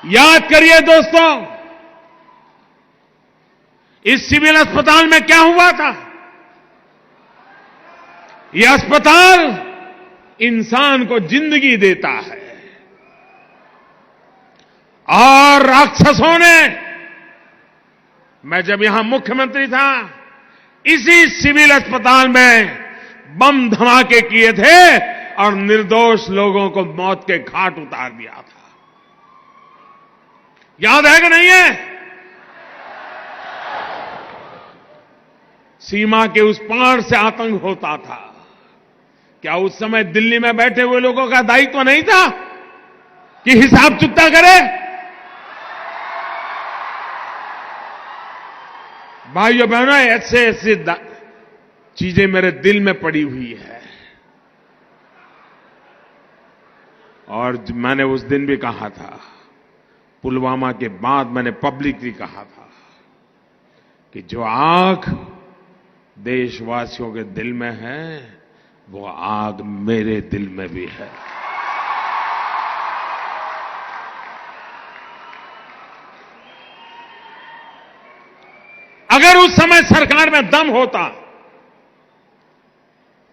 याद करिए दोस्तों, इस सिविल अस्पताल में क्या हुआ था। यह अस्पताल इंसान को जिंदगी देता है और राक्षसों ने, मैं जब यहां मुख्यमंत्री था, इसी सिविल अस्पताल में बम धमाके किए थे और निर्दोष लोगों को मौत के घाट उतार दिया था। याद है कि नहीं है? सीमा के उस पार से आतंक होता था। क्या उस समय दिल्ली में बैठे हुए लोगों का दायित्व नहीं था कि हिसाब चुकता करे? भाइयों बहनों, ऐसे ऐसे चीजें मेरे दिल में पड़ी हुई है। और मैंने उस दिन भी कहा था, पुलवामा के बाद मैंने पब्लिकली कहा था कि जो आग देशवासियों के दिल में है, वो आग मेरे दिल में भी है। अगर उस समय सरकार में दम होता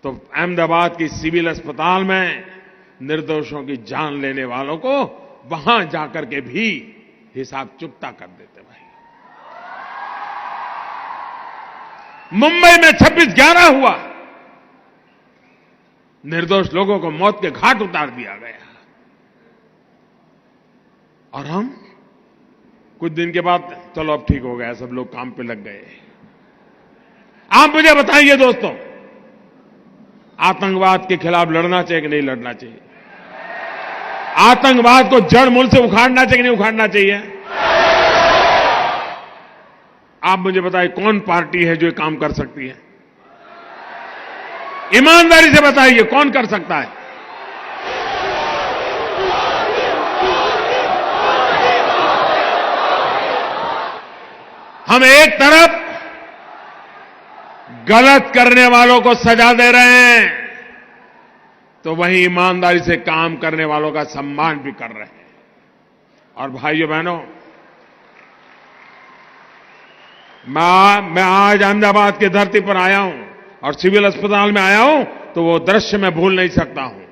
तो अहमदाबाद की सिविल अस्पताल में निर्दोषों की जान लेने वालों को वहां जाकर के भी हिसाब चुकता कर देते। भाई, मुंबई में 26/11 हुआ, निर्दोष लोगों को मौत के घाट उतार दिया गया, और हम कुछ दिन के बाद चलो अब ठीक हो गया, सब लोग काम पे लग गए। आप मुझे बताइए दोस्तों, आतंकवाद के खिलाफ लड़ना चाहिए कि नहीं लड़ना चाहिए? आतंकवाद को जड़ मूल से उखाड़ना चाहिए कि नहीं उखाड़ना चाहिए? आप मुझे बताइए, कौन पार्टी है जो ये काम कर सकती है? ईमानदारी से बताइए, कौन कर सकता है? हम एक तरफ गलत करने वालों को सजा दे रहे हैं, तो वहीं ईमानदारी से काम करने वालों का सम्मान भी कर रहे हैं। और भाइयों बहनों, मैं आज अहमदाबाद की धरती पर आया हूं और सिविल अस्पताल में आया हूं, तो वो दृश्य मैं भूल नहीं सकता हूं।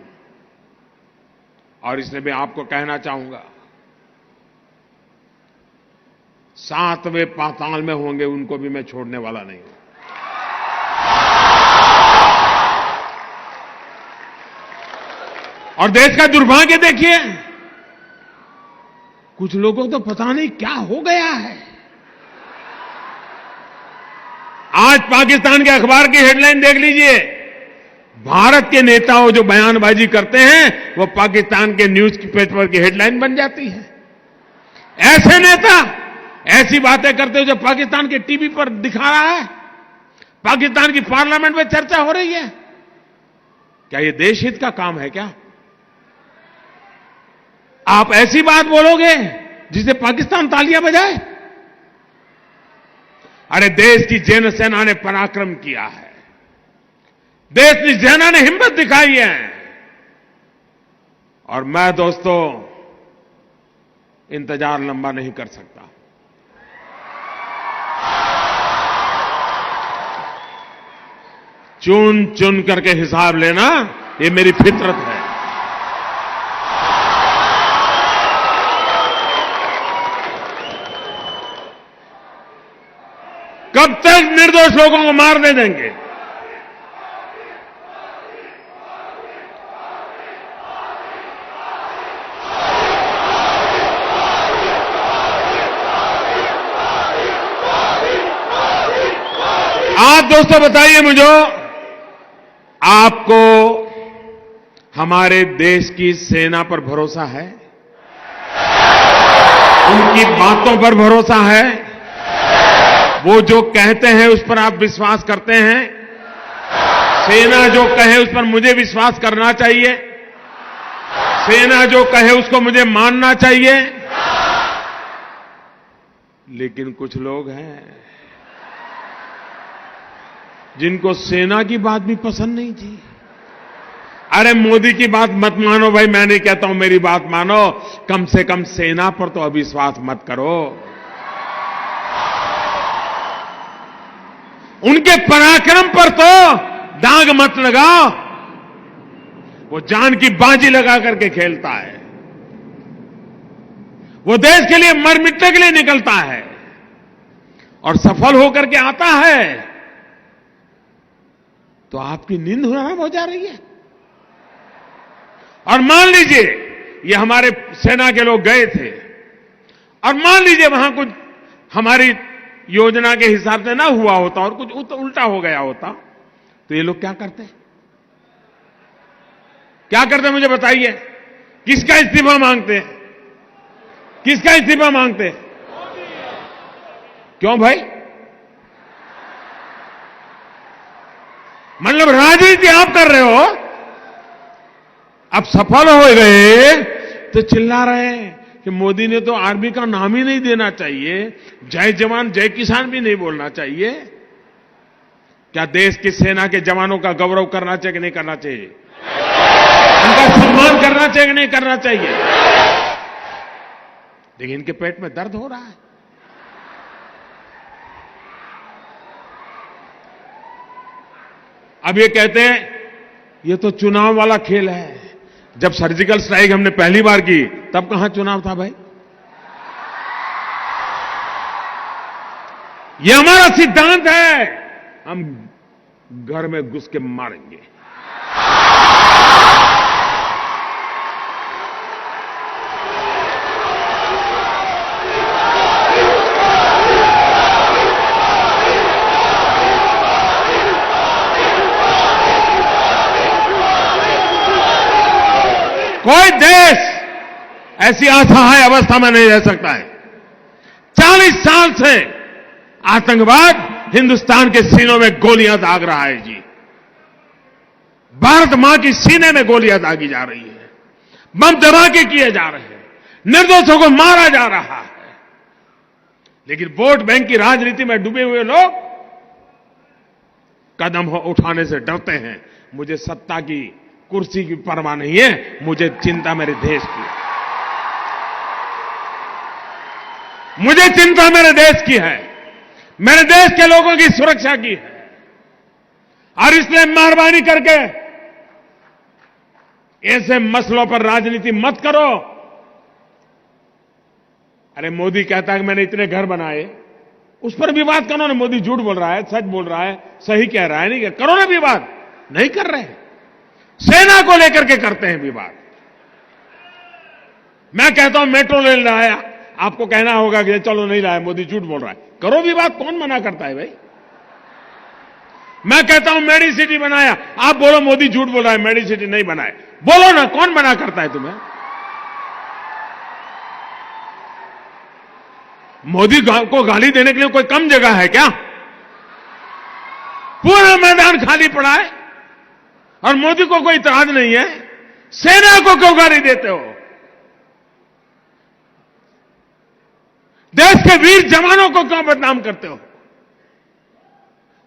और इसलिए मैं आपको कहना चाहूंगा, 7वें पाताल में होंगे उनको भी मैं छोड़ने वाला नहीं हूं। और देश का दुर्भाग्य देखिए, कुछ लोगों को तो पता नहीं क्या हो गया है। आज पाकिस्तान के अखबार की हेडलाइन देख लीजिए, भारत के नेताओं जो बयानबाजी करते हैं वो पाकिस्तान के न्यूज पेपर की हेडलाइन बन जाती है। ऐसे नेता ऐसी बातें करते हो जो पाकिस्तान के टीवी पर दिखा रहा है, पाकिस्तान की पार्लियामेंट में चर्चा हो रही है। क्या ये देश हित का काम है क्या? आप ऐसी बात बोलोगे जिसे पाकिस्तान तालियां बजाए? अरे देश की जैन सेना ने पराक्रम किया है, देश की सेना ने हिम्मत दिखाई है, और मैं दोस्तों इंतजार लंबा नहीं कर सकता। चुन चुन करके हिसाब लेना ये मेरी फितरत है। कब तक निर्दोष लोगों को मारने देंगे? आप दोस्तों बताइए मुझे, आपको हमारे देश की सेना पर भरोसा है? उनकी बातों पर भरोसा है? वो जो कहते हैं उस पर आप विश्वास करते हैं? सेना जो कहे उस पर मुझे विश्वास करना चाहिए? सेना जो कहे उसको मुझे मानना चाहिए? लेकिन कुछ लोग हैं जिनको सेना की बात भी पसंद नहीं थी, अरे मोदी की बात मत मानो भाई, मैं नहीं कहता हूं, मेरी बात मानो। कम से कम सेना पर तो अविश्वास मत करो। उनके पराक्रम पर तो दाग मत लगाओ। वो जान की बाजी लगा करके खेलता है, वो देश के लिए मर मिटने के लिए निकलता है और सफल होकर के आता है, तो आपकी नींद हराम हो जा रही है। और मान लीजिए ये हमारे सेना के लोग गए थे और मान लीजिए वहां कुछ हमारी योजना के हिसाब से ना हुआ होता और कुछ उल्टा हो गया होता, तो ये लोग क्या करते? क्या करते मुझे बताइए? किसका इस्तीफा मांगते? किसका इस्तीफा मांगते? क्यों भाई? मतलब राजनीति आप कर रहे हो, अब सफल हो गए तो चिल्ला रहे हैं कि मोदी ने तो आर्मी का नाम ही नहीं देना चाहिए, जय जवान जय किसान भी नहीं बोलना चाहिए। क्या देश की सेना के जवानों का गौरव करना चाहिए कि नहीं करना चाहिए? उनका सम्मान करना चाहिए कि नहीं करना चाहिए? लेकिन इनके पेट में दर्द हो रहा है। अब ये कहते हैं ये तो चुनाव वाला खेल है। जब सर्जिकल स्ट्राइक हमने पहली बार की तब कहां चुनाव था भाई? ये हमारा सिद्धांत है, हम घर में घुस के मारेंगे। कोई देश ऐसी असहाय अवस्था में नहीं रह सकता है। 40 साल से आतंकवाद हिंदुस्तान के सीनों में गोलियां दाग रहा है जी। भारत मां की सीने में गोलियां दागी जा रही है, बम धमाके किए जा रहे हैं, निर्दोषों को मारा जा रहा है। लेकिन वोट बैंक की राजनीति में डूबे हुए लोग कदम उठाने से डरते हैं। मुझे सत्ता की कुर्सी की परवाह नहीं है, मुझे चिंता मेरे देश की, मुझे चिंता मेरे देश की है, मेरे देश के लोगों की सुरक्षा की है। और इसलिए मेहरबानी करके ऐसे मसलों पर राजनीति मत करो। अरे मोदी कहता है कि मैंने इतने घर बनाए, उस पर विवाद करो ना। मोदी झूठ बोल रहा है, सच बोल रहा है, सही कह रहा है, नहीं करो ना विवाद। नहीं कर रहे, सेना को लेकर के करते हैं विवाद। मैं कहता हूं मेट्रो रेल लाया, आपको कहना होगा कि चलो नहीं लाया, मोदी झूठ बोल रहा है। करो विवाद, कौन मना करता है भाई? मैं कहता हूं मेडी सिटी बनाया, आप बोलो मोदी झूठ बोल रहा है, मेडी सिटी नहीं बनाए। बोलो ना, कौन मना करता है तुम्हें? मोदी को गाली देने के लिए कोई कम जगह है क्या? पूरा मैदान खाली पड़ा है और मोदी को कोई इतराज नहीं है। सेना को क्यों गाली देते हो? देश के वीर जवानों को क्यों बदनाम करते हो?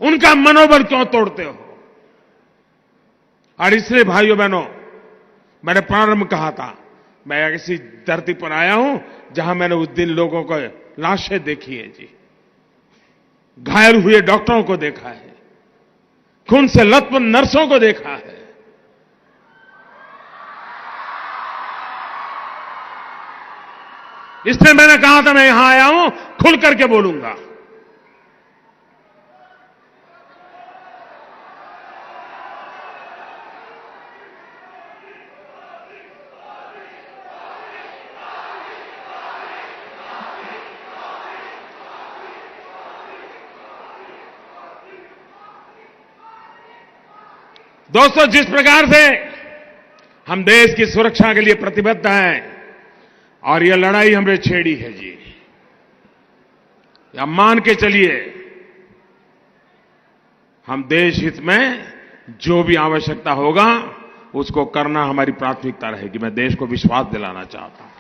उनका मनोबल क्यों तोड़ते हो? और इसलिए भाइयों बहनों, मैंने प्रारंभ कहा था, मैं ऐसी धरती पर आया हूं जहां मैंने उस दिन लोगों को लाशें देखी है जी, घायल हुए डॉक्टरों को देखा है, खून से लथपथ नर्सों को देखा है। इसलिए मैंने कहा था मैं यहां आया हूं, खुल करके बोलूंगा। दोस्तों, जिस प्रकार से हम देश की सुरक्षा के लिए प्रतिबद्ध हैं और यह लड़ाई हमने छेड़ी है जी, या मान के चलिए हम देश हित में जो भी आवश्यकता होगा उसको करना हमारी प्राथमिकता रहेगी। मैं देश को विश्वास दिलाना चाहता हूं।